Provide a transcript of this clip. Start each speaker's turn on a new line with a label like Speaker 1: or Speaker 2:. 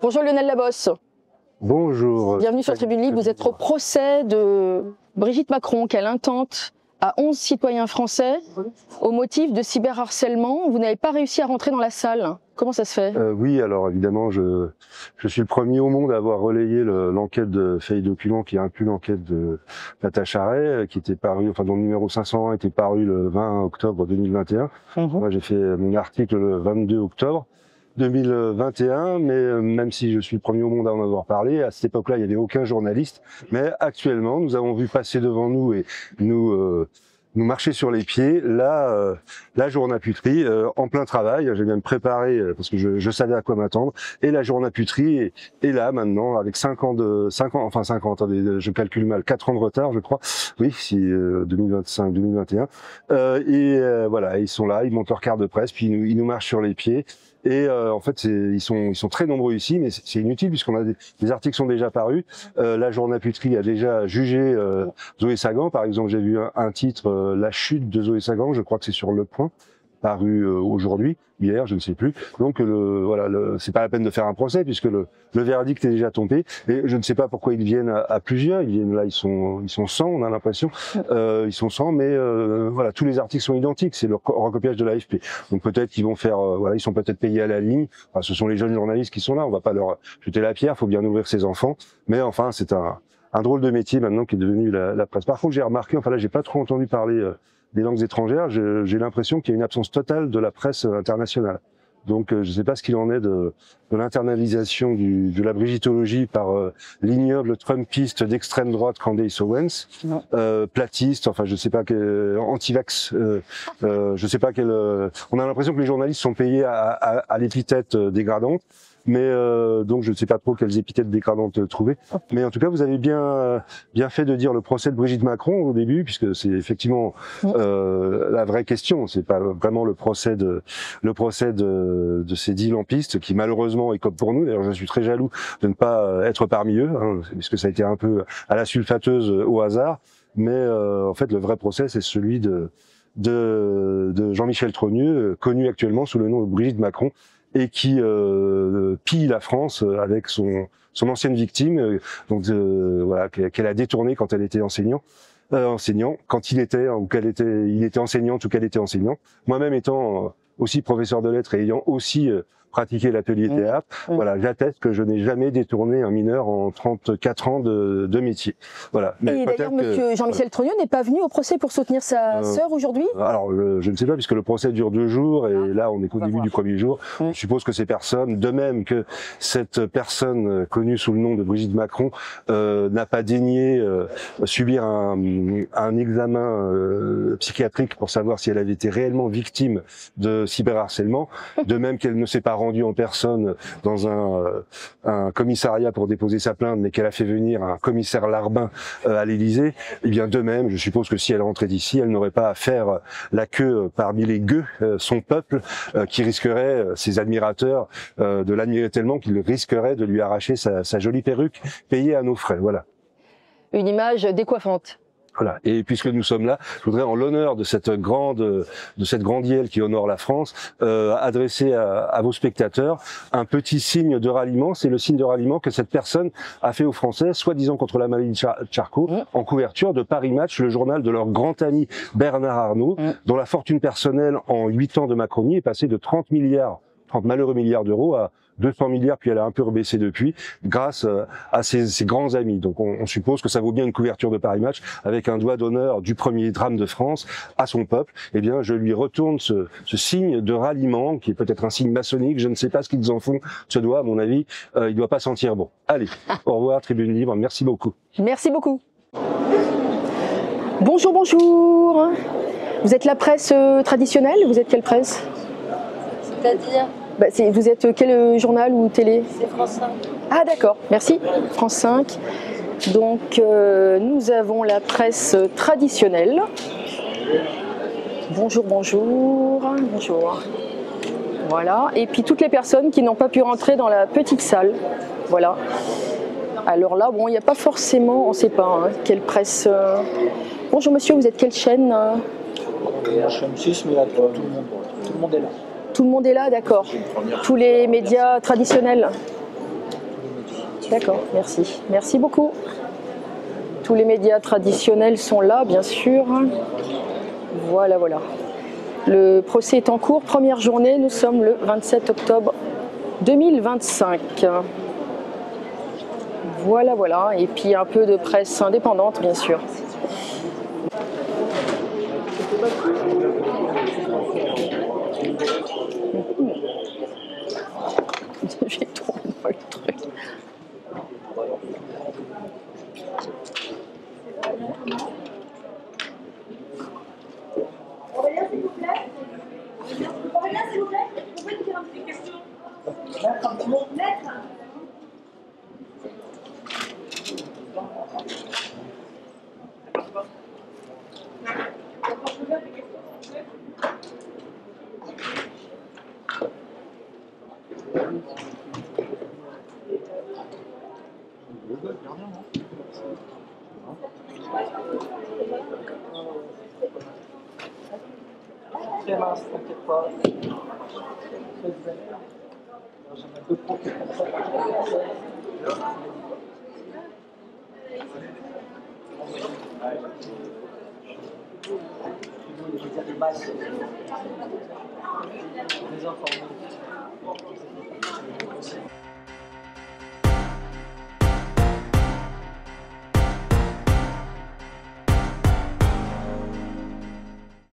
Speaker 1: Bonjour Lionel Labosse.
Speaker 2: Bonjour.
Speaker 1: Bienvenue sur Tribune Libre. Vous êtes au procès de Brigitte Macron qu'elle intente à 11 citoyens français au motif de cyberharcèlement. Vous n'avez pas réussi à rentrer dans la salle. Comment ça se fait?
Speaker 2: Oui, alors évidemment, je suis le premier au monde à avoir relayé l'enquête de Fait Document qui inclut l'enquête de Natacha Ray, qui était parue, enfin dont le numéro 501 était paru le 20 octobre 2021. Moi, j'ai fait mon article le 22 octobre 2021, mais même si je suis le premier au monde à en avoir parlé, à cette époque-là, il n'y avait aucun journaliste. Mais actuellement, nous avons vu passer devant nous et nous marcher sur les pieds la journaputrie en plein travail. J'ai même préparé parce que je savais à quoi m'attendre. Et la journaputrie est là maintenant avec 5 ans, attendez, je calcule mal, 4 ans de retard, je crois. Oui, si 2025, 2021. Voilà, ils sont là, ils montent leur carte de presse, puis ils nous marchent sur les pieds. Et en fait, ils sont très nombreux ici, mais c'est inutile puisqu'on a des articles sont déjà parus. La journaputrie a déjà jugé Zoé Sagan, par exemple. J'ai vu un titre, La chute de Zoé Sagan. Je crois que c'est sur Le Point, paru aujourd'hui, hier, je ne sais plus. Donc voilà, c'est pas la peine de faire un procès puisque le verdict est déjà tombé. Et je ne sais pas pourquoi ils viennent à plusieurs. Ils viennent là, ils sont 100, on a l'impression. Ils sont 100, mais voilà, tous les articles sont identiques. C'est le recopiage de l'AFP. Donc peut-être qu'ils vont faire, voilà, ils sont peut-être payés à la ligne. Enfin, ce sont les jeunes journalistes qui sont là. On va pas leur jeter la pierre. Faut bien nourrir ses enfants. Mais enfin, c'est un drôle de métier maintenant qui est devenu la presse. Par contre, j'ai remarqué, enfin là, j'ai pas trop entendu parler des langues étrangères. J'ai l'impression qu'il y a une absence totale de la presse internationale. Donc, je ne sais pas ce qu'il en est de l'internalisation de la brigitologie par l'ignoble trumpiste d'extrême droite Candace Owens, platiste, enfin je sais pas anti-vax, je sais pas quel. On a l'impression que les journalistes sont payés à l'épithète dégradante. Mais donc je ne sais pas trop quelles épithètes dégradantes trouver. Mais en tout cas, vous avez bien fait de dire le procès de Brigitte Macron au début, puisque c'est effectivement la vraie question. C'est pas vraiment le procès de ces 10 lampistes qui malheureusement écopent pour nous. D'ailleurs, je suis très jaloux de ne pas être parmi eux, puisque ça a été un peu à la sulfateuse au hasard. Mais en fait, le vrai procès, c'est celui de Jean-Michel Trogneux, connu actuellement sous le nom de Brigitte Macron, et qui pille la France avec son ancienne victime, voilà, qu'elle a détourné quand elle était enseignant, quand il était enseignante ou qu'elle était enseignante. Moi-même étant aussi professeur de lettres et ayant aussi pratiqué l'atelier théâtre, voilà, j'atteste que je n'ai jamais détourné un mineur en 34 ans de métier. Voilà.
Speaker 1: Mais et d'ailleurs, monsieur Jean-Michel Trogneux n'est pas venu au procès pour soutenir sa sœur aujourd'hui?
Speaker 2: Alors, je ne sais pas, puisque le procès dure 2 jours, et là, on est qu'au début du premier jour. Je suppose que ces personnes, de même que cette personne connue sous le nom de Brigitte Macron, n'a pas daigné subir un examen psychiatrique pour savoir si elle avait été réellement victime de cyberharcèlement, de même qu'elle ne s'est pas rendue en personne dans un commissariat pour déposer sa plainte, mais qu'elle a fait venir un commissaire Larbin à l'Élysée. Eh bien, de même, je suppose que si elle rentrait d'ici, elle n'aurait pas à faire la queue parmi les gueux, son peuple, qui risquerait, ses admirateurs, de l'admirer tellement qu'ils risqueraient de lui arracher sa jolie perruque payée à nos frais. Voilà.
Speaker 1: Une image décoiffante.
Speaker 2: Voilà. Et puisque nous sommes là, je voudrais, en l'honneur de cette grandielle qui honore la France, adresser à vos spectateurs un petit signe de ralliement. C'est le signe de ralliement que cette personne a fait aux Français, soi-disant contre la maladie de Charcot, en couverture de Paris Match, le journal de leur grand ami Bernard Arnault, dont la fortune personnelle en 8 ans de Macronie est passée de 30 malheureux milliards d'euros à 200 milliards, puis elle a un peu rebaissé depuis, grâce à ses grands amis. Donc on suppose que ça vaut bien une couverture de Paris Match, avec un doigt d'honneur du premier drame de France à son peuple. Eh bien, je lui retourne ce signe de ralliement, qui est peut-être un signe maçonnique, je ne sais pas ce qu'ils en font, ce doigt, à mon avis, il doit pas sentir bon. Allez, au revoir, Tribune Libre, merci beaucoup.
Speaker 1: Merci beaucoup. Bonjour, bonjour. Vous êtes la presse traditionnelle? Vous êtes quelle presse?
Speaker 3: C'est-à-dire?
Speaker 1: Vous êtes quel journal ou télé?
Speaker 3: C'est France 5.
Speaker 1: Ah d'accord, merci. France 5. Donc nous avons la presse traditionnelle. Bonjour, bonjour. Bonjour. Voilà. Et puis toutes les personnes qui n'ont pas pu rentrer dans la petite salle. Voilà. Alors là, bon, il n'y a pas forcément, on ne sait pas, quelle presse. Bonjour monsieur, vous êtes quelle chaîne?
Speaker 4: Chaîne 6, mais là, tout le monde est là.
Speaker 1: Tout le monde est là, d'accord. Tous les médias traditionnels. D'accord, merci. Merci beaucoup. Tous les médias traditionnels sont là, bien sûr. Voilà, voilà. Le procès est en cours. Première journée, nous sommes le 27 octobre 2025. Voilà, voilà. Et puis un peu de presse indépendante, bien sûr. J'ai trouvé le truc.
Speaker 5: Aurélien, s'il vous plaît. Aurélien, s'il vous plaît. Vous pouvez nous dire un petit question. Maître, un petit mot. Maître.
Speaker 4: Très mince, t'inquiète pas. J'en ai deux profils comme ça. Je veux dire des masses. Désinformés.